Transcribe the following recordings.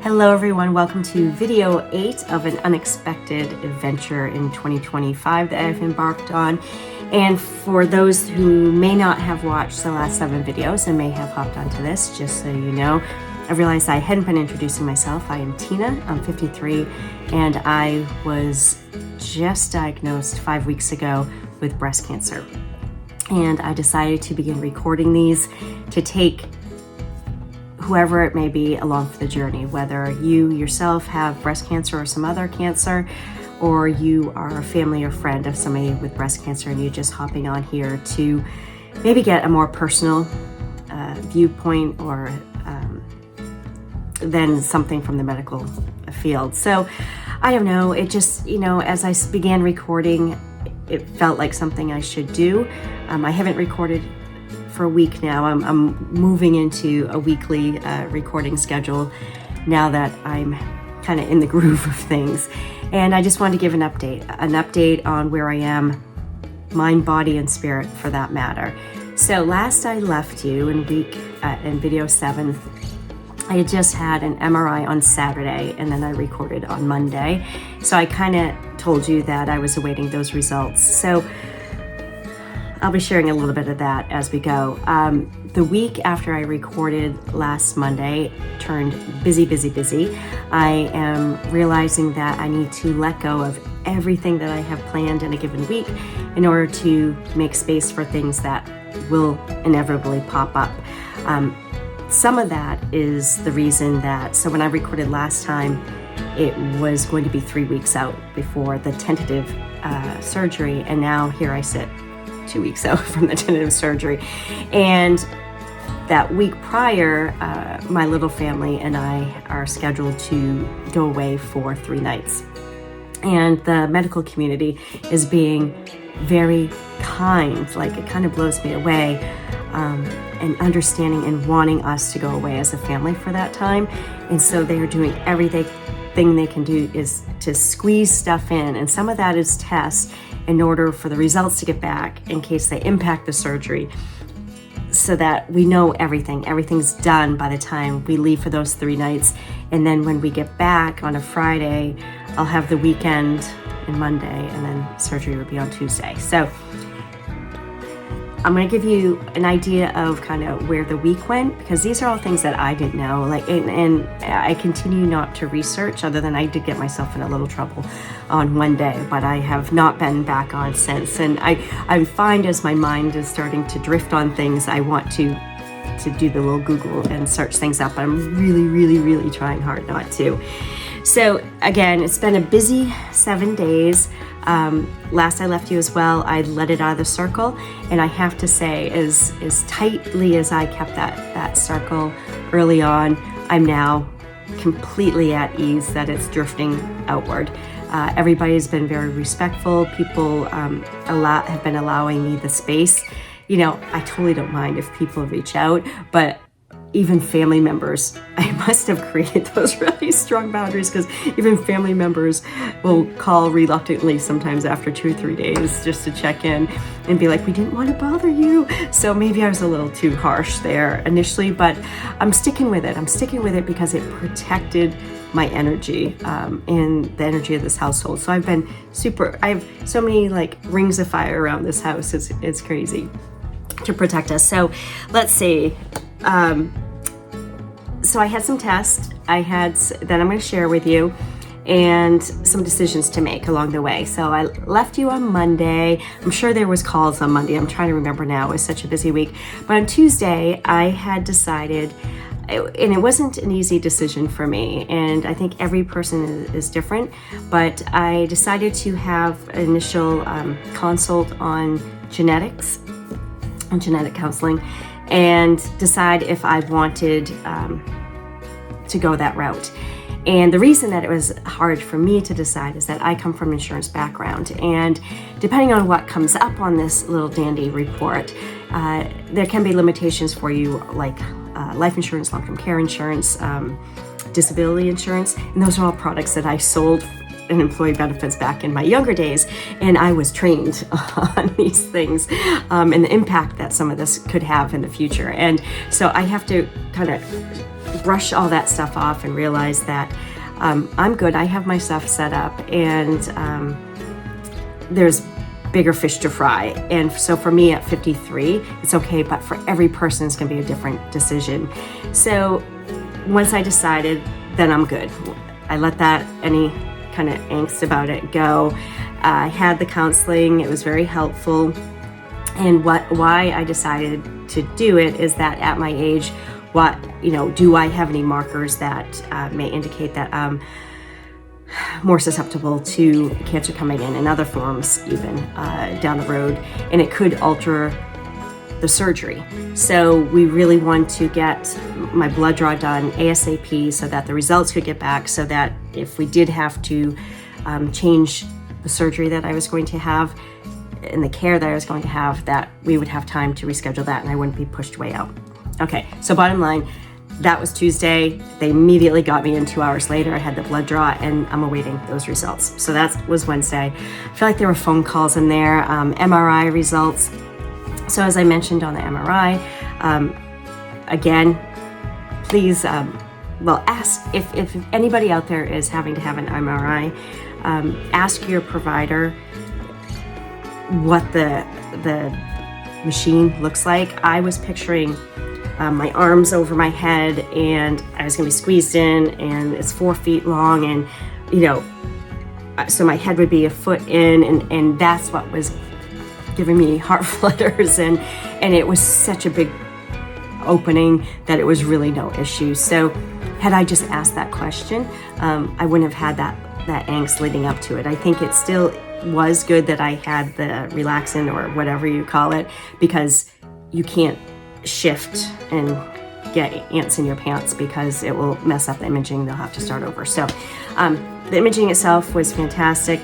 Hello everyone, welcome to video 8 of an unexpected adventure in 2025 that I've embarked on. And for those who may not have watched the last 7 videos and may have hopped onto this, just so you know, I realized I hadn't been introducing myself. I am Tina, I'm 53, and I was just diagnosed 5 weeks ago with breast cancer. And I decided to begin recording these to take whoever it may be along for the journey, whether you yourself have breast cancer or some other cancer, or you are a family or friend of somebody with breast cancer and you're just hopping on here to maybe get a more personal viewpoint or than something from the medical field. So I don't know, it just, as I began recording, it felt like something I should do. I haven't recorded for a week now. I'm moving into a weekly recording schedule now that I'm kind of in the groove of things. And I just wanted to give an update on where I am, mind, body, and spirit for that matter. So last I left you in video 7, I had just had an MRI on Saturday and then I recorded on Monday. So I kind of told you that I was awaiting those results. So I'll be sharing a little bit of that as we go. The week after I recorded last Monday turned busy. I am realizing that I need to let go of everything that I have planned in a given week in order to make space for things that will inevitably pop up. Some of that is the reason that, so when I recorded last time, it was going to be 3 weeks out before the tentative surgery, and now here I sit 2 weeks out from the tentative surgery. And that week prior, my little family and I are scheduled to go away for 3 nights. And the medical community is being very kind, like it kind of blows me away, and understanding and wanting us to go away as a family for that time. And so they are doing everything they can do is to squeeze stuff in. And some of that is tests in order for the results to get back in case they impact the surgery, so that we know everything's done by the time we leave for those 3 nights. And then when we get back on a Friday, I'll have the weekend and Monday, and then surgery will be on Tuesday. So I'm going to give you an idea of kind of where the week went, because these are all things that I didn't know. And I continue not to research, other than I did get myself in a little trouble on one day, but I have not been back on since. And I find as my mind is starting to drift on things, I want to do the little Google and search things up. But I'm really trying hard not to. So again, it's been a busy 7 days. Last I left you as well, I let it out of the circle, and I have to say, as tightly as I kept that circle early on, I'm now completely at ease that it's drifting outward. Everybody's been very respectful. People have been allowing me the space. I totally don't mind if people reach out, but even family members, I must have created those really strong boundaries, because even family members will call reluctantly sometimes after 2 or 3 days just to check in and be like, we didn't want to bother you. So maybe I was a little too harsh there initially, but I'm sticking with it because it protected my energy and the energy of this household. So I have so many rings of fire around this house. It's crazy to protect us. So let's see. So I had some tests that I'm going to share with you, and some decisions to make along the way. So I left you on Monday. I'm sure there was calls on Monday. I'm trying to remember now. It was such a busy week. But on Tuesday, I had decided, and it wasn't an easy decision for me, and I think every person is different, but I decided to have an initial consult on genetics, on genetic counseling, and decide if I wanted to go that route. And the reason that it was hard for me to decide is that I come from an insurance background, and depending on what comes up on this little dandy report, there can be limitations for you, like life insurance, long-term care insurance, disability insurance, and those are all products that I sold in employee benefits back in my younger days, and I was trained on these things and the impact that some of this could have in the future. And so I have to kind of brush all that stuff off and realize that I'm good. I have my stuff set up, and there's bigger fish to fry. And so for me at 53, it's okay, but for every person, it's gonna be a different decision. So once I decided, then I'm good. I let that, any kind of angst about it, go. I had the counseling, it was very helpful. And why I decided to do it is that at my age, do I have any markers that may indicate that I'm more susceptible to cancer coming in other forms even down the road, and it could alter the surgery. So we really want to get my blood draw done ASAP so that the results could get back, so that if we did have to change the surgery that I was going to have and the care that I was going to have, that we would have time to reschedule that and I wouldn't be pushed way out. Okay, so bottom line, that was Tuesday. They immediately got me in 2 hours later. I had the blood draw and I'm awaiting those results. So that was Wednesday. I feel like there were phone calls in there, MRI results. So as I mentioned on the MRI, again, please, ask if anybody out there is having to have an MRI, ask your provider what the machine looks like. I was picturing my arms over my head, and I was gonna be squeezed in, and it's 4 feet long, and so my head would be a foot in, and that's what was giving me heart flutters, and it was such a big opening that it was really no issue. So had I just asked that question, I wouldn't have had that angst leading up to it. I think it still was good that I had the relaxant or whatever you call it, because you can't shift and get ants in your pants because it will mess up the imaging. They'll have to start over. So the imaging itself was fantastic.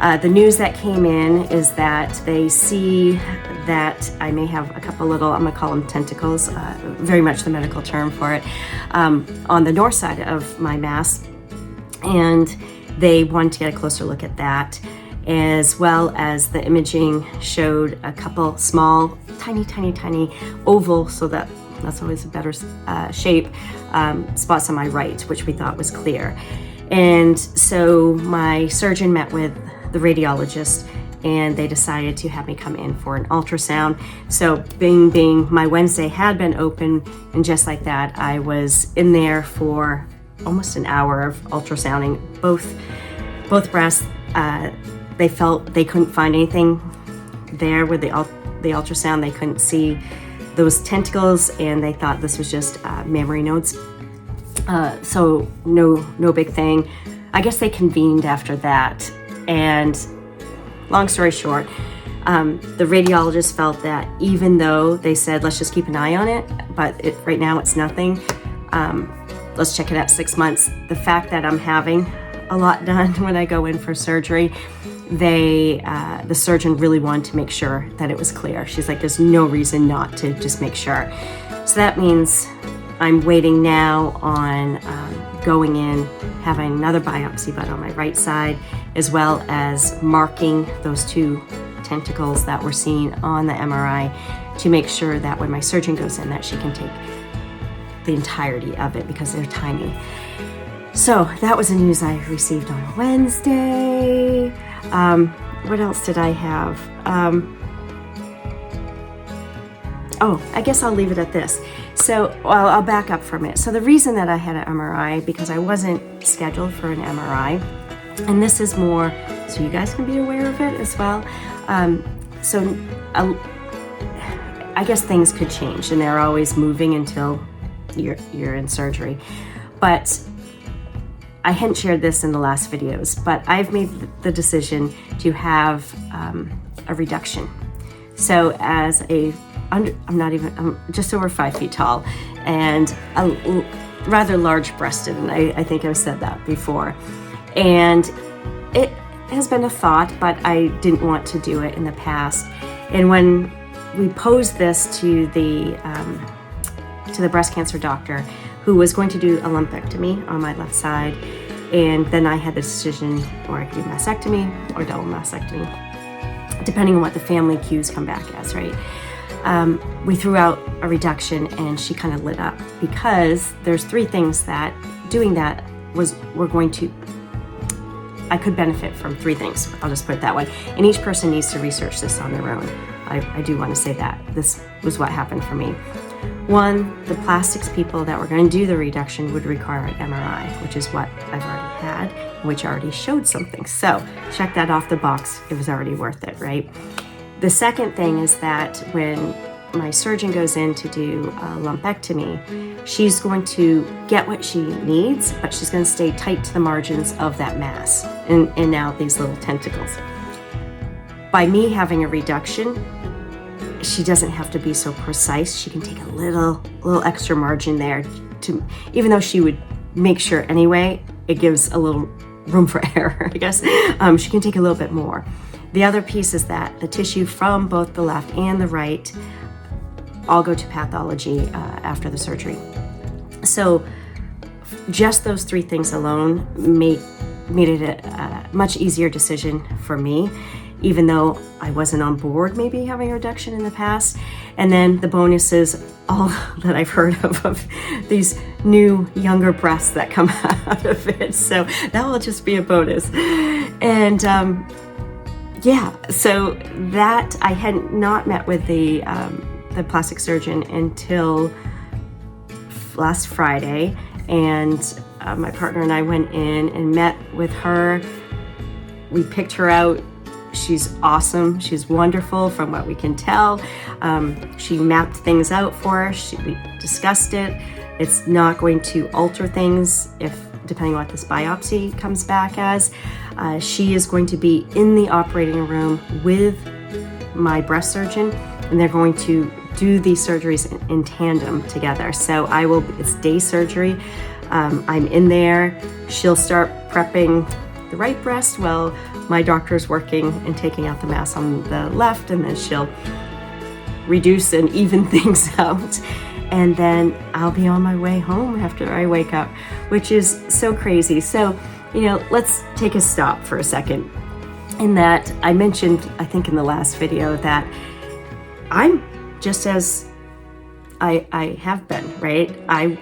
The news that came in is that they see that I may have a couple little, I'm gonna call them tentacles, very much the medical term for it, on the north side of my mass. And they wanted to get a closer look at that, as well as the imaging showed a couple small, tiny oval, so that's always a better shape, spots on my right, which we thought was clear. And so my surgeon met with the radiologist, and they decided to have me come in for an ultrasound. So being my Wednesday had been open, and just like that, I was in there for almost an hour of ultrasounding both breasts. They felt they couldn't find anything there with the ultrasound. They couldn't see those tentacles, and they thought this was just mammary nodes. So no big thing. I guess they convened after that, and long story short, the radiologist felt that even though they said, let's just keep an eye on it, but right now it's nothing, let's check it at 6 months. The fact that I'm having a lot done when I go in for surgery, the surgeon really wanted to make sure that it was clear. She's like, there's no reason not to just make sure. So that means I'm waiting now on going in, having another biopsy, but on my right side, as well as marking those 2 tentacles that were seen on the MRI to make sure that when my surgeon goes in, that she can take the entirety of it because they're tiny. So that was the news I received on Wednesday. What else did I have? I guess I'll leave it at this. So I'll back up from it. So the reason that I had an MRI, because I wasn't scheduled for an MRI, and this is more so you guys can be aware of it as well. I guess things could change, and they're always moving until you're in surgery. But I hadn't shared this in the last videos, but I've made the decision to have a reduction. So as I'm just over 5 feet tall and rather large breasted, and I think I've said that before. And it has been a thought, but I didn't want to do it in the past. And when we posed this to the breast cancer doctor, who was going to do a lumpectomy on my left side, and then I had the decision, or I could do mastectomy or double mastectomy, depending on what the family cues come back as, right? we threw out a reduction and she kind of lit up, because there's 3 things that doing that I could benefit from 3 things. I'll just put it that way. And each person needs to research this on their own. I do want to say that. This was what happened for me. 1, the plastics people that were going to do the reduction would require an MRI, which is what I've already had, which already showed something. So check that off the box. It was already worth it, right? The second thing is that when my surgeon goes in to do a lumpectomy, she's going to get what she needs, but she's going to stay tight to the margins of that mass and now these little tentacles. By me having a reduction, she doesn't have to be so precise. She can take a little extra margin there, to, even though she would make sure anyway, it gives a little room for error, I guess. She can take a little bit more. The other piece is that the tissue from both the left and the right all go to pathology after the surgery. So just those 3 things alone made it a much easier decision for me, even though I wasn't on board maybe having a reduction in the past. And then the bonuses, all that I've heard of these new younger breasts that come out of it. So that will just be a bonus. And yeah, so that I had not met with the plastic surgeon until last Friday, and my partner and I went in and met with her. We picked her out. She's awesome. She's wonderful from what we can tell. She mapped things out for us. We discussed it. It's not going to alter things depending on what this biopsy comes back as. She is going to be in the operating room with my breast surgeon, and they're going to do these surgeries in tandem together. So it's day surgery. I'm in there. She'll start prepping the right breast while my doctor's working and taking out the mass on the left, and then she'll reduce and even things out. And then I'll be on my way home after I wake up, which is so crazy. So, let's take a stop for a second. In that, I mentioned, I think in the last video, that I'm just as I have been, right? I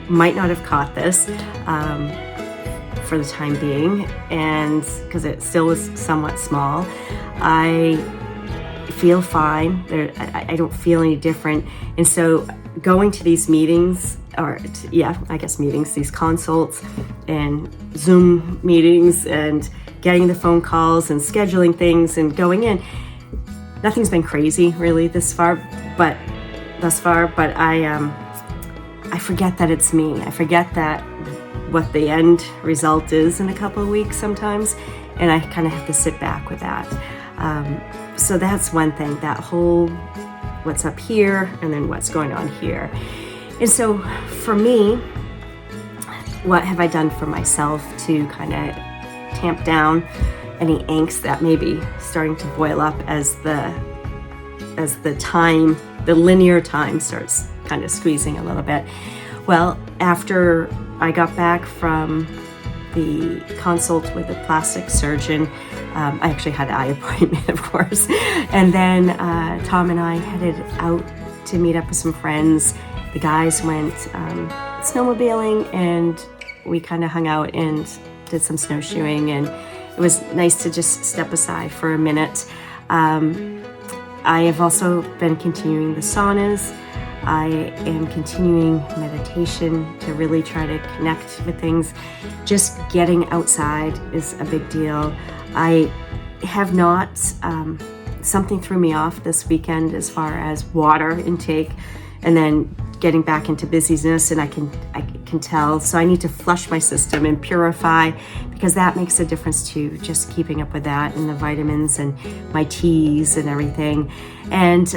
might not have caught this for the time being, and because it still is somewhat small. I feel fine. I don't feel any different. And so going to these meetings, these consults and Zoom meetings and getting the phone calls and scheduling things and going in, nothing's been crazy really thus far, but I forget that it's me. I forget that what the end result is in a couple of weeks sometimes, and I kind of have to sit back with that. So that's one thing, that whole what's up here and then what's going on here. And so for me, what have I done for myself to kind of tamp down any angst that may be starting to boil up as the linear time starts kind of squeezing a little bit? Well, after I got back from the consult with the plastic surgeon, I actually had an eye appointment, of course, and then Tom and I headed out to meet up with some friends. The guys went snowmobiling, and we kind of hung out and did some snowshoeing, and it was nice to just step aside for a minute. I have also been continuing the saunas. I am continuing meditation to really try to connect with things. Just getting outside is a big deal. I have not, something threw me off this weekend as far as water intake, and then getting back into busyness, and I can tell. So I need to flush my system and purify, because that makes a difference too, just keeping up with that and the vitamins and my teas and everything. And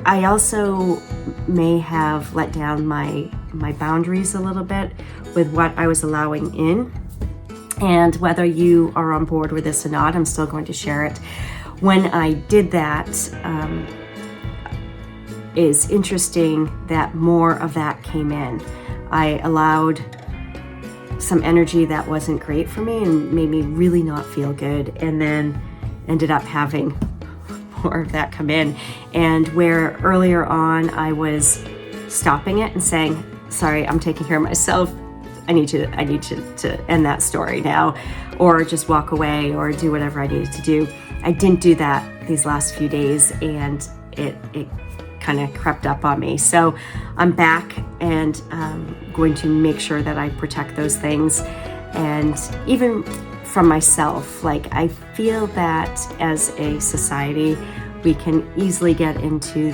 I also may have let down my boundaries a little bit with what I was allowing in. And whether you are on board with this or not, I'm still going to share it. When I did that, it's interesting that more of that came in. I allowed some energy that wasn't great for me and made me really not feel good, and then ended up having more of that come in. And where earlier on I was stopping it and saying, sorry, I'm taking care of myself. I need you to end that story now, or just walk away or do whatever I needed to do. I didn't do that these last few days, and it kind of crept up on me. So I'm back and going to make sure that I protect those things. And even from myself, like, I feel that as a society, we can easily get into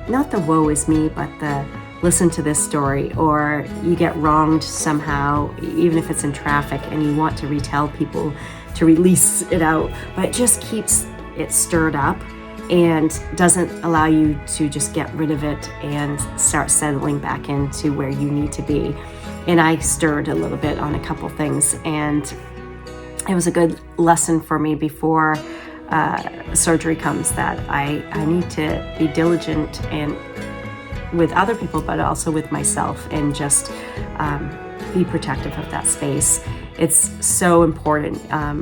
not the woe is me, but the listen to this story, or you get wronged somehow, even if it's in traffic, and you want to retell people to release it out, but it just keeps it stirred up and doesn't allow you to just get rid of it and start settling back into where you need to be. And I stirred a little bit on a couple things, and it was a good lesson for me before surgery comes, that I need to be diligent and with other people, but also with myself, and just be protective of that space. It's so important.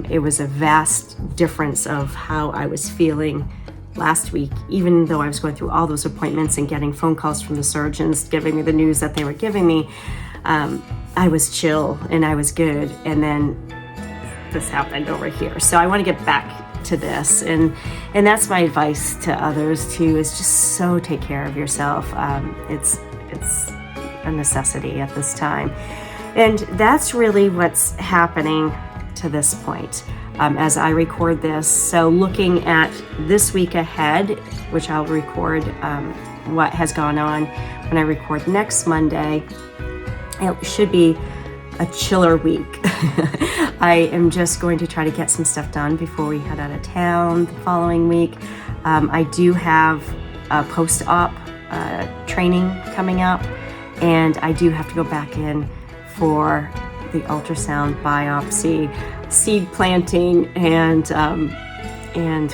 It was a vast difference of how I was feeling last week, even though I was going through all those appointments and getting phone calls from the surgeons giving me the news that they were giving me. I was chill and I was good, and then this happened over here. So I want to get back to this, and that's my advice to others too, is just so take care of yourself. It's a necessity at this time, and that's really what's happening to this point as I record this. So looking at this week ahead, which I'll record what has gone on when I record next Monday, it should be a chiller week. I am just going to try to get some stuff done before we head out of town the following week. I do have a post-op training coming up, and I do have to go back in for the ultrasound biopsy, seed planting, and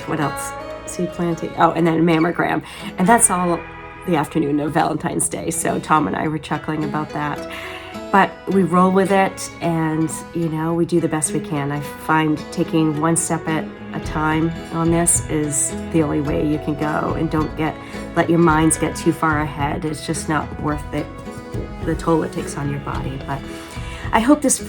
what else? Seed planting. Oh, and then a mammogram. And that's all the afternoon of Valentine's Day. So Tom and I were chuckling about that. But we roll with it, and we do the best we can. I find taking one step at a time on this is the only way you can go, and don't let your minds get too far ahead. It's just not worth it, the toll it takes on your body. But I hope this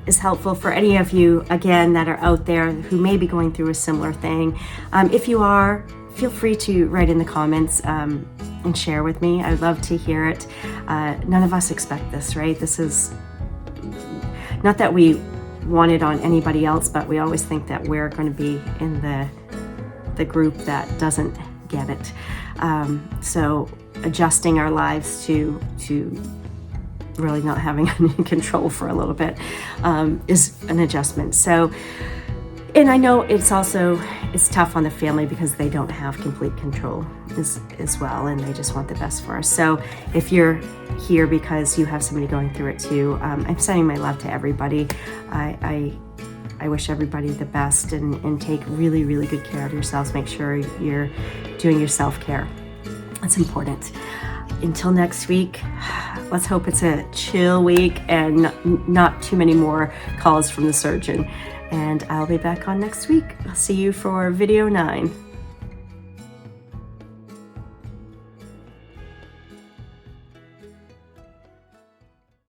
is helpful for any of you, again, that are out there who may be going through a similar thing. If you are, feel free to write in the comments and share with me. I'd love to hear it. None of us expect this, right? This is not that we want it on anybody else, but we always think that we're going to be in the group that doesn't get it. So adjusting our lives to really not having any control for a little bit is an adjustment. So, and I know it's tough on the family because they don't have complete control as well, and they just want the best for us. So if you're here because you have somebody going through it too, I'm sending my love to everybody. I wish everybody the best, and take really, really good care of yourselves. Make sure you're doing your self-care. That's important. Until next week, let's hope it's a chill week and not too many more calls from the surgeon. And I'll be back on next week. I'll see you for video 9.